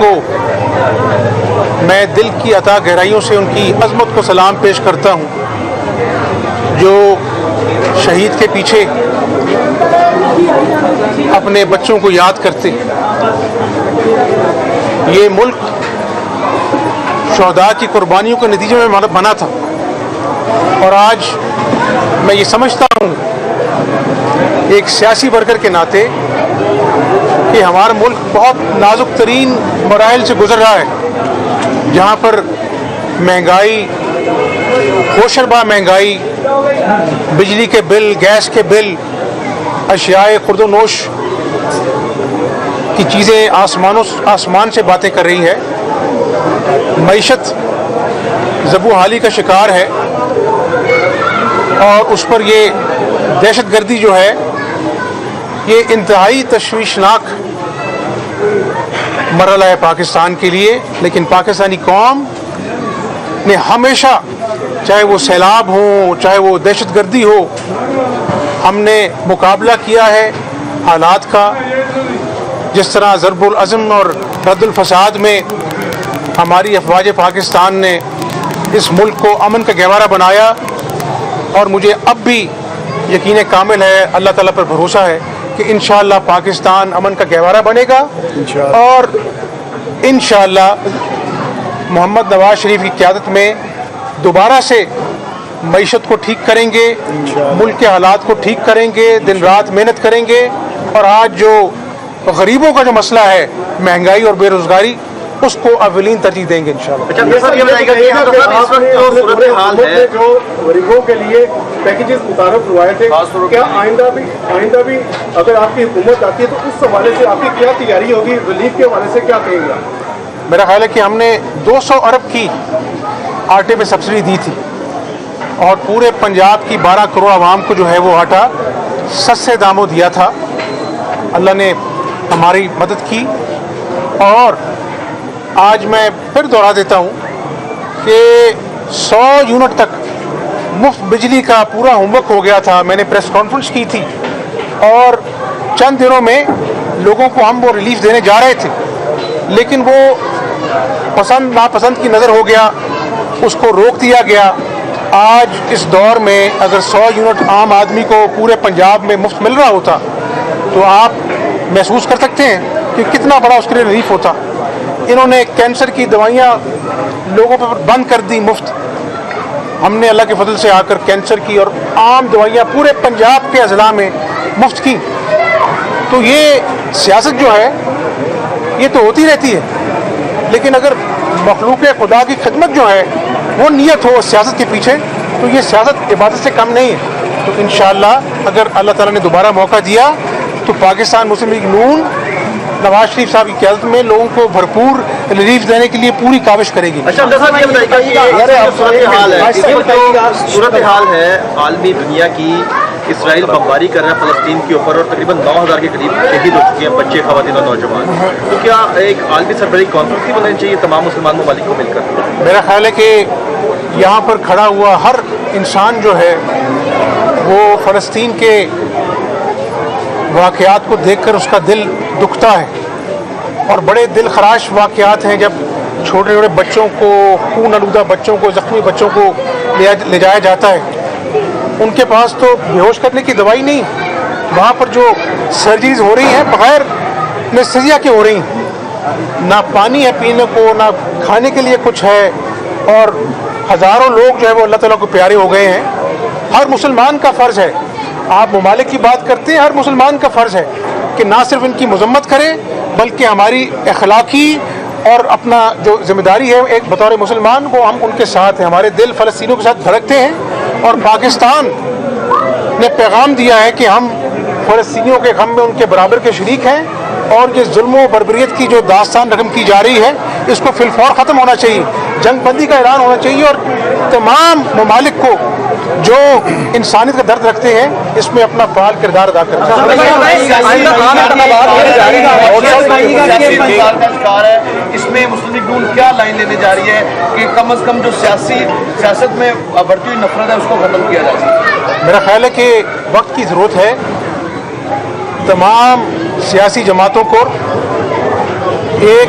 کو میں دل کی عطا گہرائیوں سے ان کی عظمت کو سلام پیش کرتا ہوں، جو شہید کے پیچھے اپنے بچوں کو یاد کرتے۔ یہ ملک شہداء کی قربانیوں کے نتیجے میں بنا تھا، اور آج میں یہ سمجھتا ہوں ایک سیاسی ورکر کے ناطے کہ ہمارا ملک بہت نازک ترین مراحل سے گزر رہا ہے، جہاں پر مہنگائی، ہوشربا مہنگائی، بجلی کے بل، گیس کے بل، اشیاء خورد و نوش کی چیزیں آسمان سے باتیں کر رہی ہے، معیشت زبوں حالی کا شکار ہے، اور اس پر یہ دہشت گردی جو ہے یہ انتہائی تشویشناک مرحلہ ہے پاکستان کے لیے۔ لیکن پاکستانی قوم نے ہمیشہ، چاہے وہ سیلاب ہوں، چاہے وہ دہشت گردی ہو، ہم نے مقابلہ کیا ہے حالات کا۔ جس طرح ضرب العزم اور رد الفساد میں ہماری افواج پاکستان نے اس ملک کو امن کا گہوارہ بنایا، اور مجھے اب بھی یقین کامل ہے، اللہ تعالیٰ پر بھروسہ ہے کہ انشاءاللہ پاکستان امن کا گہوارہ بنے گا، اور انشاءاللہ محمد نواز شریف کی قیادت میں دوبارہ سے معیشت کو ٹھیک کریں گے، ملک کے حالات کو ٹھیک کریں گے، دن رات محنت کریں گے، اور آج جو غریبوں کا جو مسئلہ ہے، مہنگائی اور بے روزگاری، اس کو اولین ترجیح دیں گے انشاءاللہ۔ جو غریبوں کے لیے پیکیجز متعارف روائے تھے، کیا آئندہ بھی اگر آپ کی حکومت آتی ہے تو اس حوالے سے آپ کی کیا تیاری ہوگی؟ ریلیف کے حوالے سے کیا کہیں گے؟ میرا خیال ہے کہ ہم نے 200 ارب کی آٹے پہ سبسڈی دی تھی، اور پورے پنجاب کی 12 کروڑ عوام کو جو ہے وہ آٹا سستے داموں دیا تھا۔ اللہ نے ہماری مدد کی، اور آج میں پھر دوہرا دیتا ہوں کہ 100 یونٹ تک مفت بجلی کا پورا ہوم ورک ہو گیا تھا۔ میں نے پریس کانفرنس کی تھی، اور چند دنوں میں لوگوں کو ہم وہ ریلیف دینے جا رہے تھے، لیکن وہ پسند ناپسند کی نظر ہو گیا، اس کو روک دیا گیا۔ آج اس دور میں اگر 100 یونٹ عام آدمی کو پورے پنجاب میں مفت مل رہا ہوتا تو آپ محسوس کر سکتے ہیں کہ کتنا بڑا اس کے لیے ریلیف ہوتا۔ انہوں نے کینسر کی دوائیاں لوگوں پر بند کر دی مفت، ہم نے اللہ کے فضل سے آ کر کینسر کی اور عام دوائیاں پورے پنجاب کے اضلاع میں مفت کی۔ تو یہ سیاست جو ہے یہ تو ہوتی رہتی ہے، لیکن اگر مخلوق خدا کی خدمت جو ہے وہ نیت ہو سیاست کے پیچھے، تو یہ سیاست عبادت سے کم نہیں ہے۔ تو انشاءاللہ اگر اللہ تعالیٰ نے دوبارہ موقع دیا تو پاکستان مسلم لیگ نون نواز شریف صاحب کی قیادت میں لوگوں کو بھرپور ریلیف دینے کے لیے پوری کاوش کرے گی۔ اچھا صاحب، یہ صورتحال ہے عالمی دنیا کی، اسرائیل بمباری کر رہا ہے فلسطین کے اوپر، اور تقریباً 9000 کے قریب شہید ہو چکے ہیں، بچے، خواتین اور نوجوان۔ تو کیا ایک عالمی سربراہی کانفرنس بھی بنانی چاہیے تمام مسلمان ممالک کو مل کر؟ میرا خیال ہے کہ یہاں پر کھڑا ہوا ہر انسان جو ہے وہ فلسطین کے واقعات کو دیکھ کر اس کا دل دکھتا ہے، اور بڑے دل خراش واقعات ہیں جب چھوٹے چھوٹے بچوں کو، خون آلودہ بچوں کو، زخمی بچوں کو لے جایا جاتا ہے۔ ان کے پاس تو بے ہوش کرنے کی دوائی نہیں، وہاں پر جو سرجریز ہو رہی ہیں بغیر انستھیزیا کے ہو رہی ہیں، نہ پانی ہے پینے کو، نہ کھانے کے لیے کچھ ہے، اور ہزاروں لوگ جو ہے وہ اللہ تعالیٰ کو پیارے ہو گئے ہیں۔ ہر مسلمان کا فرض ہے، آپ ممالک کی بات کرتے ہیں، ہر مسلمان کا فرض ہے کہ نہ صرف ان کی مذمت کرے بلکہ ہماری اخلاقی اور اپنا جو ذمہ داری ہے ایک بطور مسلمان، وہ ہم ان کے ساتھ ہیں۔ ہمارے دل فلسطینیوں کے ساتھ دھڑکتے ہیں، اور پاکستان نے پیغام دیا ہے کہ ہم فلسطینیوں کے غم میں ان کے برابر کے شریک ہیں، اور یہ ظلم و بربریت کی جو داستان رقم کی جا رہی ہے اس کو فی الفور ختم ہونا چاہیے، جنگ بندی کا اعلان ہونا چاہیے، اور تمام ممالک کو جو انسانیت کا درد رکھتے ہیں اس میں اپنا فعال کردار ادا کرنا چاہیے۔ اس میں مسلم لیگ نون کیا لائن لینے جا رہی ہے کہ کم از کم جو سیاست میں بڑھتی ہوئی نفرت ہے اس کو ختم کیا جائے؟ میرا خیال ہے کہ وقت کی ضرورت ہے، تمام سیاسی جماعتوں کو ایک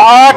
8